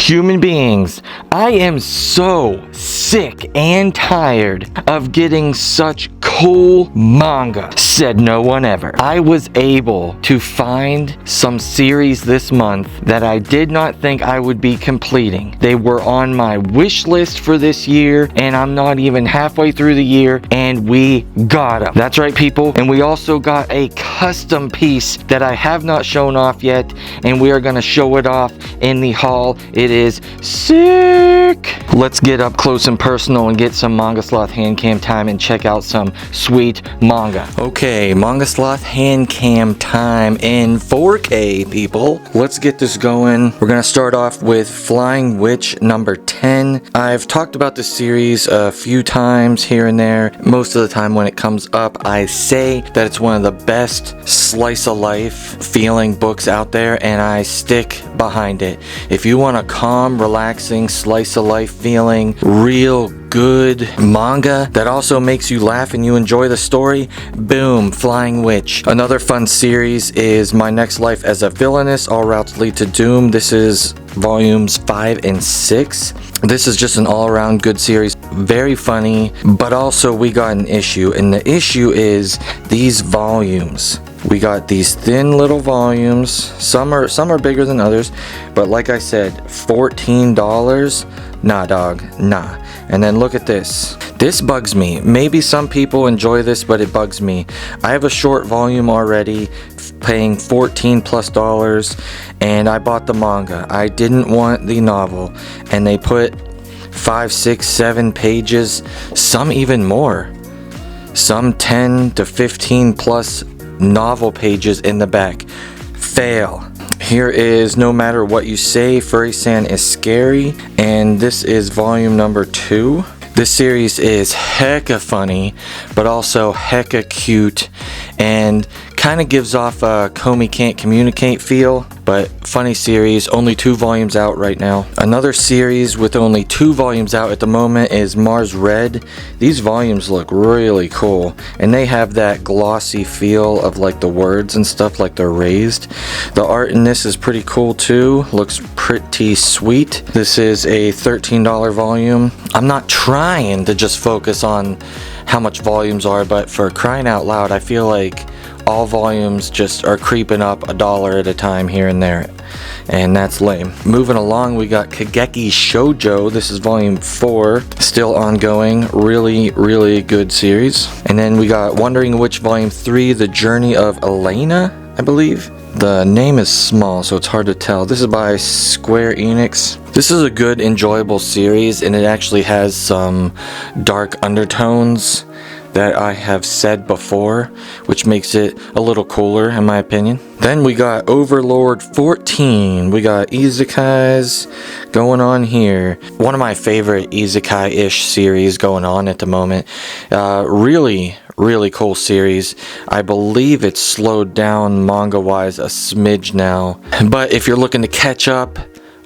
Human beings, I am so sick and tired of getting such cool manga, said no one ever. I was able to find some series this month that I did not think I would be completing. They were on my wish list for this year, and I'm not even halfway through the year, and we got them. That's right, people. And we also got a custom piece that I have not shown off yet, and we are going to show it off in the haul. It is sick. Let's get up close and personal and get some MangaSloth hand cam time and check out some sweet manga. Okay, MangaSloth hand cam time in 4K, people. Let's get this going. We're gonna start off with Flying Witch number 10. I've talked about this series a few times here and there. Most of the time when it comes up, I say that it's one of the best slice of life feeling books out there, and I stick behind it. If you want a calm, relaxing, slice of life feeling, real good manga that also makes you laugh and you enjoy the story, boom, Flying Witch. Another fun series is My Next Life as a Villainess, All Routes Lead to Doom. This is volumes 5 and 6. This is just an all-around good series, very funny, but also we got an issue, and the issue is these volumes. We got these thin little volumes. Some are bigger than others, but like I said, $14. Nah, dog, nah. And then look at this. This bugs me. Maybe some people enjoy this, but it bugs me. I have a short volume already, paying $14+, and I bought the manga. I didn't want the novel, and they put 5, 6, 7 pages, some even more, some 10 to 15 plus novel pages in the back. Fail. Here is No Matter What You Say, Furry-san is Scary, and this is volume number 2. This series is hecka funny, but also hecka cute, and kind of gives off a Comey Can't Communicate feel, but funny series. Only 2 volumes out right now. Another series with only 2 volumes out at the moment is Mars Red. These volumes look really cool, and they have that glossy feel of like the words and stuff, like they're raised. The art in this is pretty cool too, looks pretty sweet. This is a $13 volume. I'm not trying to just focus on how much volumes are, but for crying out loud, I feel like all volumes just are creeping up $1 at a time here and there, and that's lame. Moving along, we got Kageki Shoujo. This is volume 4, still ongoing. Really good series. And then we got Wondering Witch volume 3, The Journey of Elena, I believe. The name is small, so it's hard to tell. This is by Square Enix. This is a good, enjoyable series, and it actually has some dark undertones that I have said before, which makes it a little cooler in my opinion. Then we got Overlord 14. We got isekais going on here. One of my favorite isekai-ish series going on at the moment. Really cool series. I believe it's slowed down manga-wise a smidge now. But if you're looking to catch up,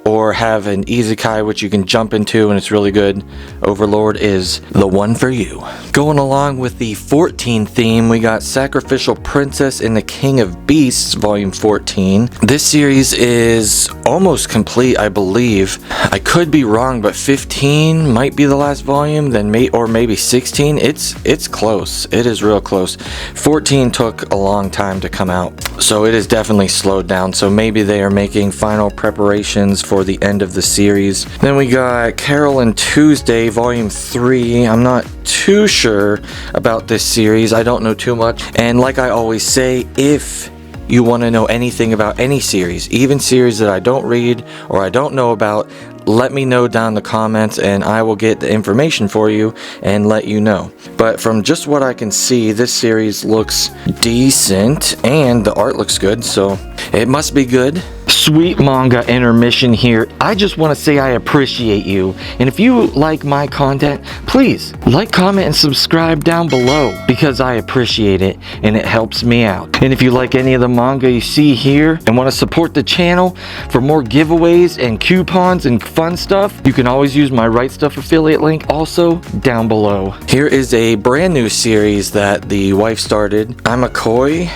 or have an isekai which you can jump into and it's really good, Overlord is the one for you. Going along with the 14 theme, we got Sacrificial Princess and the King of Beasts volume 14. This series is almost complete, I believe. I could be wrong, but 15 might be the last volume, then maybe 16. It's close. It is real close. 14 took a long time to come out, so it is definitely slowed down. So maybe they are making final preparations for the end of the series. Then we got Carol and Tuesday volume 3. I'm not too sure about this series. I don't know too much. And like I always say, if you want to know anything about any series, even series that I don't read or I don't know about, let me know down in the comments and I will get the information for you and let you know. But from just what I can see, this series looks decent and the art looks good, so it must be good. Sweet manga intermission here. I just want to say I appreciate you, and if you like my content, please like, comment, and subscribe down below, because I appreciate it and it helps me out. And if you like any of the manga you see here and want to support the channel for more giveaways and coupons and fun stuff, you can always use my Right Stuff affiliate link also down below. Here is a brand new series that the wife started. I'm a koi.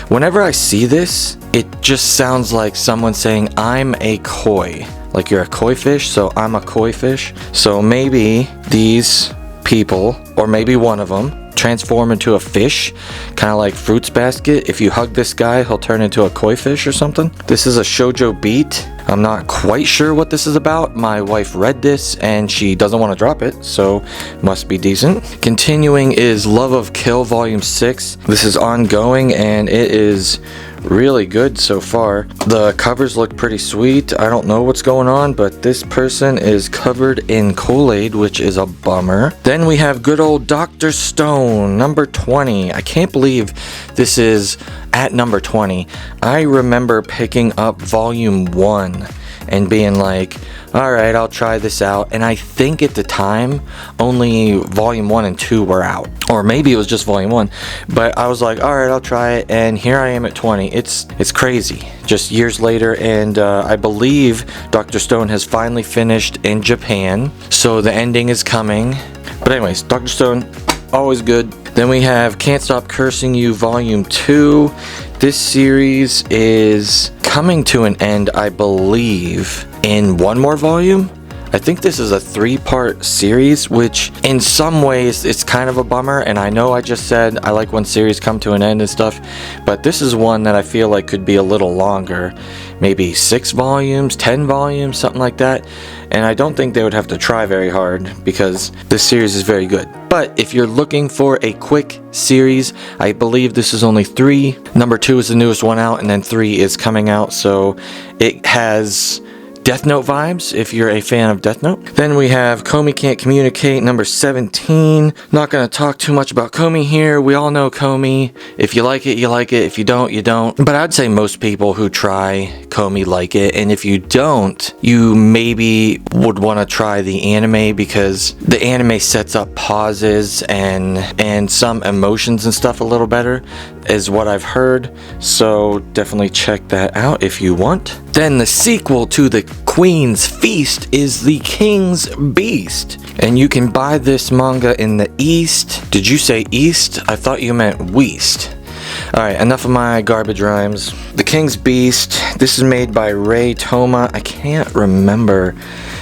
Whenever I see this, it just sounds like someone saying I'm a koi. like you're a koi fish, so I'm a koi fish. So maybe these people, or maybe one of them, transform into a fish, kind of like Fruits Basket. If you hug this guy, he'll turn into a koi fish or something. This is a shoujo beat. I'm not quite sure what this is about. My wife read this and she doesn't want to drop it, so must be decent. Continuing is Love of Kill Volume 6. This is ongoing and it is really good so far. The covers look pretty sweet. I don't know what's going on, but this person is covered in Kool-Aid, which is a bummer. Then we have good old Dr. Stone, number 20. I can't believe this is at number 20. I remember picking up volume 1 and being like, alright, I'll try this out. And I think at the time, only volume 1 and 2 were out. Or maybe it was just volume 1. But I was like, alright, I'll try it. And here I am at 20. It's crazy. Just years later. And I believe Dr. Stone has finally finished in Japan. So the ending is coming. But anyways, Dr. Stone, always good. Then we have Can't Stop Cursing You Volume 2. This series is coming to an end, I believe, in one more volume. I think this is a 3-part series, which in some ways it's kind of a bummer. And I know I just said I like when series come to an end and stuff, but this is one that I feel like could be a little longer. Maybe 6 volumes, 10 volumes, something like that. And I don't think they would have to try very hard because this series is very good. But if you're looking for a quick series, I believe this is only 3. Number 2 is the newest one out, and then 3 is coming out. So it has Death Note vibes, if you're a fan of Death Note. Then we have Comey Can't Communicate, number 17. Not gonna talk too much about Comey here. We all know Comey. If you like it, you like it. If you don't, you don't. But I'd say most people who try Comey like it. And if you don't, you maybe would want to try the anime, because the anime sets up pauses and some emotions and stuff a little better, is what I've heard. So definitely check that out if you want. Then the sequel to the Queen's Feast is The King's Beast. And you can buy this manga in the East. Did you say East? I thought you meant West. Alright, enough of my garbage rhymes. The King's Beast. This is made by Ray Toma. I can't remember,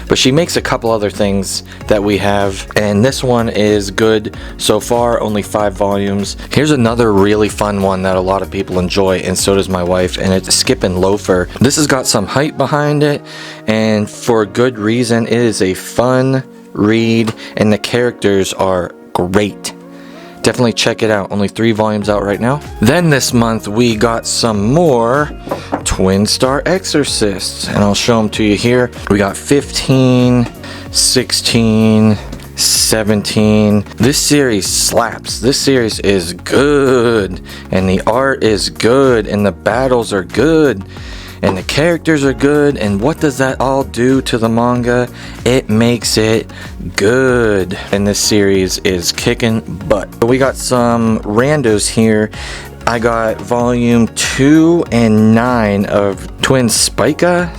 but she makes a couple other things that we have, and this one is good so far, only 5 volumes. Here's another really fun one that a lot of people enjoy, and so does my wife, and it's Skippin' Loafer. This has got some hype behind it, and for good reason. It is a fun read, and the characters are great. Definitely check it out. Only 3 volumes out right now. Then this month we got some more Twin Star Exorcists, and I'll show them to you here. We got 15, 16, 17. This series slaps. This series is good, and the art is good, and the battles are good, and the characters are good. And what does that all do to the manga? It makes it good. And this series is kicking butt. We got some randos here. I got volume 2 and 9 of Twin Spica.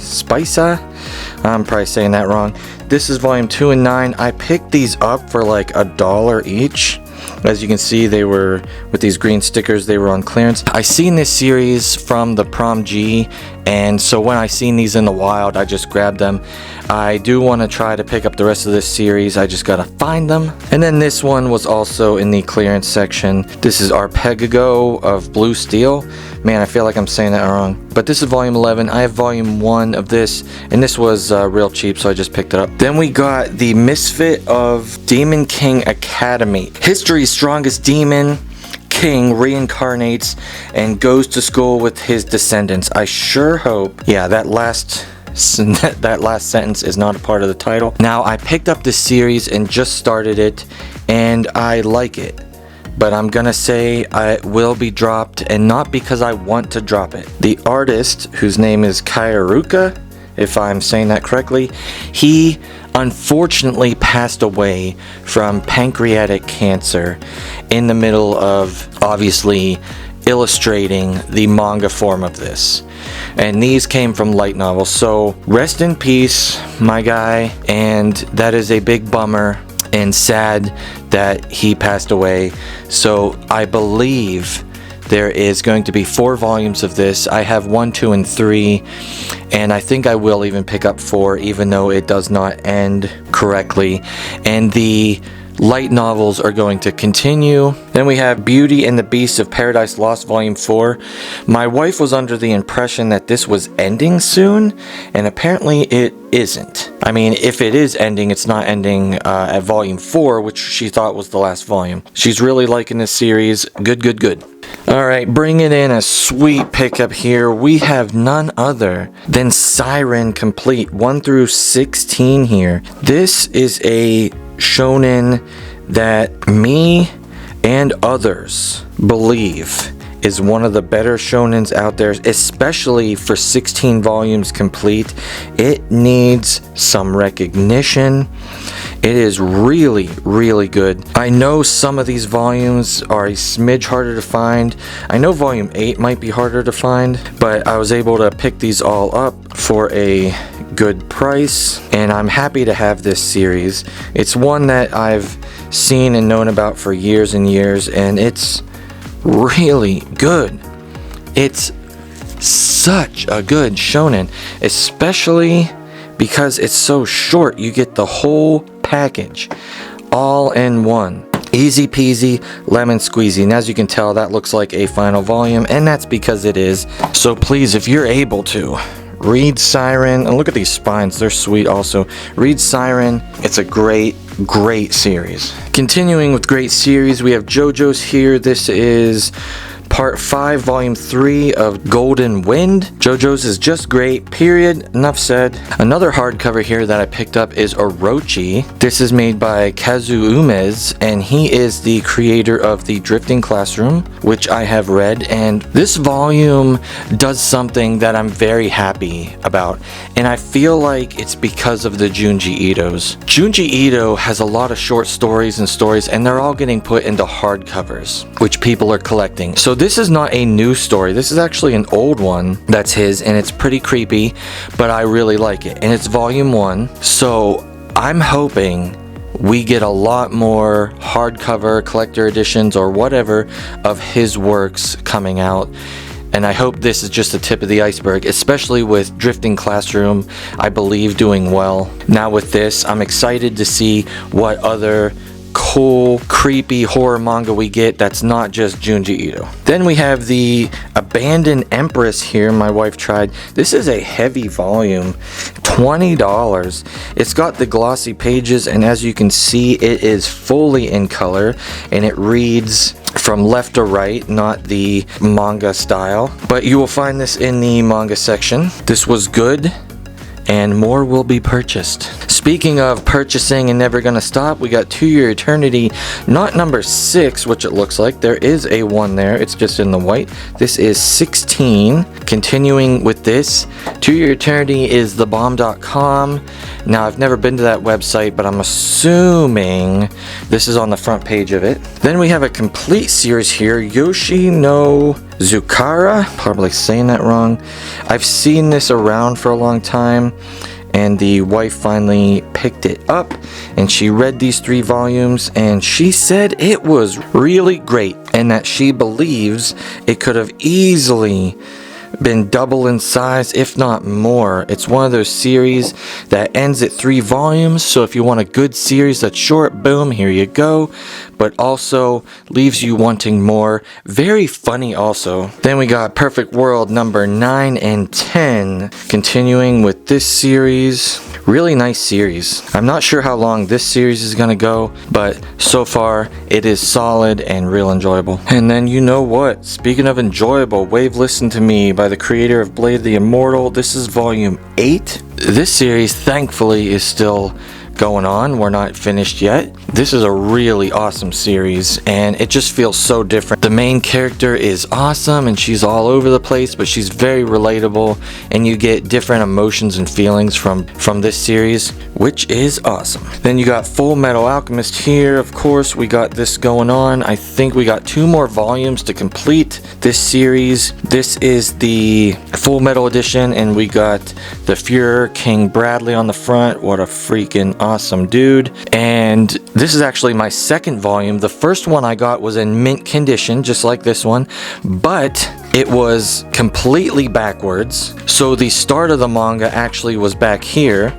I'm probably saying that wrong. This is volume 2 and 9. I picked these up for like $1 each. As you can see, they were with these green stickers. They were on clearance. I seen this series from the Prom G, and so when I seen these in the wild, I just grabbed them. I do want to try to pick up the rest of this series. I just gotta find them. And then this one was also in the clearance section. This is Arpeggio of Blue Steel. Man, I feel like I'm saying that wrong. But this is volume 11. I have volume 1 of this, and this was real cheap, so I just picked it up. Then we got the Misfit of Demon King Academy. History's strongest demon king reincarnates and goes to school with his descendants. I sure hope. Yeah, that last sentence is not a part of the title. Now, I picked up this series and just started it, and I like it. But I'm gonna say it will be dropped, and not because I want to drop it. The artist, whose name is Kairuka, if I'm saying that correctly, he unfortunately passed away from pancreatic cancer in the middle of obviously illustrating the manga form of this. And these came from light novels, so rest in peace, my guy. And that is a big bummer and sad that he passed away. So I believe there is going to be 4 volumes of this. I have 1, 2, and 3, and I think I will even pick up 4, even though it does not end correctly. And the light novels are going to continue. Then we have Beauty and the Beast of Paradise Lost Volume 4. My wife was under the impression that this was ending soon, and apparently it isn't. I mean, if it is ending, it's not ending at Volume 4, which she thought was the last volume. She's really liking this series. Good, good, good. Alright, bringing in a sweet pickup here, we have none other than Siren Complete 1 through 16 here. This is a shonen that me and others believe is one of the better shonens out there, especially for 16 volumes complete. It needs some recognition. It is really, really good. I know some of these volumes are a smidge harder to find. I know volume 8 might be harder to find, but I was able to pick these all up for a good price, and I'm happy to have this series. It's one that I've seen and known about for years and years, and it's really good. It's such a good shonen, especially because it's so short. You get the whole package all in one. Easy peasy, lemon squeezy. And as you can tell, that looks like a final volume, and that's because it is. So please, if you're able to, read Siren. And look at these spines, they're sweet also. Read Siren. It's a great series. Continuing with great series, we have JoJo's here. This is Part 5, Volume 3 of Golden Wind. JoJo's is just great, period. Enough said. Another hardcover here that I picked up is Orochi. This is made by Kazu Umez, and he is the creator of The Drifting Classroom, which I have read. And this volume does something that I'm very happy about, and I feel like it's because of the Junji Ito's. Junji Ito has a lot of short stories, and they're all getting put into hardcovers, which people are collecting. So this is not a new story. This is actually an old one that's his, and it's pretty creepy, but I really like it. And it's volume 1, so I'm hoping we get a lot more hardcover, collector editions, or whatever of his works coming out. And I hope this is just the tip of the iceberg, especially with Drifting Classroom, I believe, doing well. Now with this, I'm excited to see what other cool, creepy horror manga we get that's not just Junji Ito. Then we have the Abandoned Empress here, my wife tried. This is a heavy volume, $20. It's got the glossy pages, and as you can see, it is fully in color, and it reads from left to right, not the manga style. But you will find this in the manga section. This was good, and more will be purchased. Speaking of purchasing and never gonna stop, we got To Your Eternity, not number 6, which it looks like. There is a 1 there, it's just in the white. This is 16. Continuing with this, To Your Eternity is thebomb.com. Now, I've never been to that website, but I'm assuming this is on the front page of it. Then we have a complete series here, Yoshi no Zukara, probably saying that wrong. I've seen this around for a long time, and the wife finally picked it up, and she read these 3 volumes, and she said it was really great, and that she believes it could have easily been double in size, if not more. It's one of those series that ends at 3 volumes, so if you want a good series that's short, boom, here you go, but also leaves you wanting more. Very funny also. Then we got Perfect World number 9 and 10. Continuing with this series. Really nice series. I'm not sure how long this series is gonna go, but so far it is solid and real enjoyable. And then you know what? Speaking of enjoyable, Wave Listen to Me by the creator of Blade the Immortal. This is volume 8. This series thankfully is still going on. We're not finished yet. This is a really awesome series, and it just feels so different. The main character is awesome, and she's all over the place, but she's very relatable, and you get different emotions and feelings from this series, which is awesome. Then you got Full Metal Alchemist here. Of course, we got this going on. I think we got 2 more volumes to complete this series. This is the Full Metal edition, and we got the Fuhrer King Bradley on the front. What a freaking awesome dude. And this is actually my second volume. The first one I got was in mint condition, just like this one, but it was completely backwards. So the start of the manga actually was back here.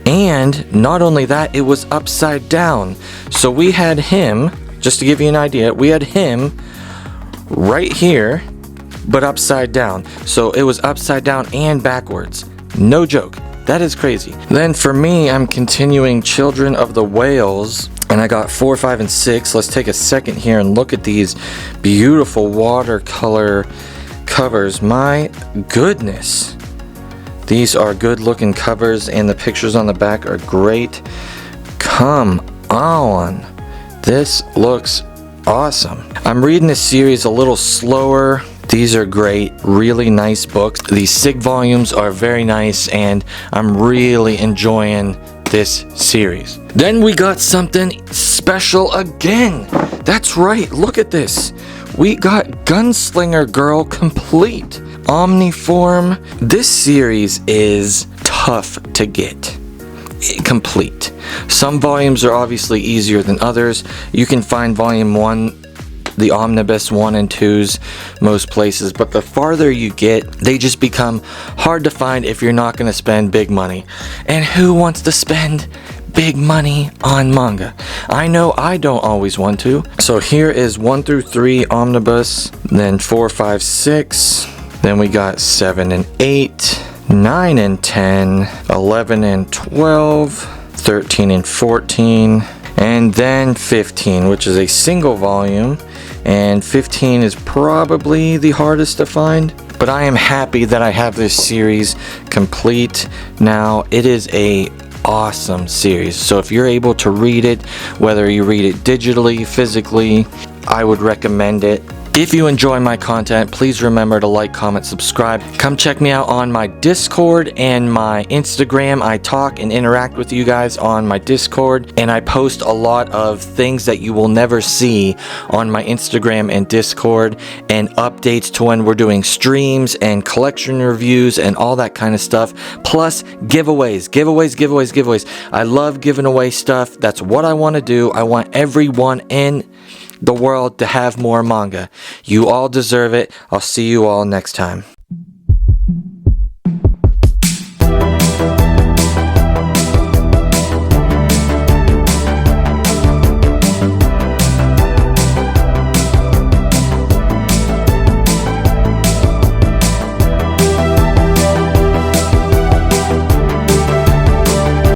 And not only that, it was upside down. So we had him, just to give you an idea, we had him right here, but upside down. So it was upside down and backwards. No joke. That is crazy. Then for me, I'm continuing Children of the Whales, and I got 4, 5, and 6. Let's take a second here and look at these beautiful watercolor covers. My goodness. These are good looking covers, and the pictures on the back are great. Come on. This looks awesome. I'm reading this series a little slower. These are great, really nice books. These SIG volumes are very nice, and I'm really enjoying this series. Then we got something special again. That's right, look at this. We got Gunslinger Girl complete. Omniform. This series is tough to get complete. Some volumes are obviously easier than others. You can find volume 1, the omnibus 1 and 2s most places, but the farther you get, they just become hard to find if you're not going to spend big money. And who wants to spend big money on manga? I know I don't always want to. So here is 1 through 3 omnibus, then 4, 5, 6, then we got 7 and 8, 9 and 10, 11 and 12, 13 and 14, and then 15, which is a single volume, and 15 is probably the hardest to find. But I am happy that I have this series complete now. It is a awesome series. So if you're able to read it, whether you read it digitally, physically, I would recommend it. If you enjoy my content, please remember to like, comment, subscribe. Come check me out on my Discord and my Instagram. I talk and interact with you guys on my Discord, and I post a lot of things that you will never see on my Instagram and Discord, and updates to when we're doing streams and collection reviews and all that kind of stuff. Plus giveaways. I love giving away stuff. That's what I want to do. I want everyone in the world to have more manga. You all deserve it. I'll see you all next time.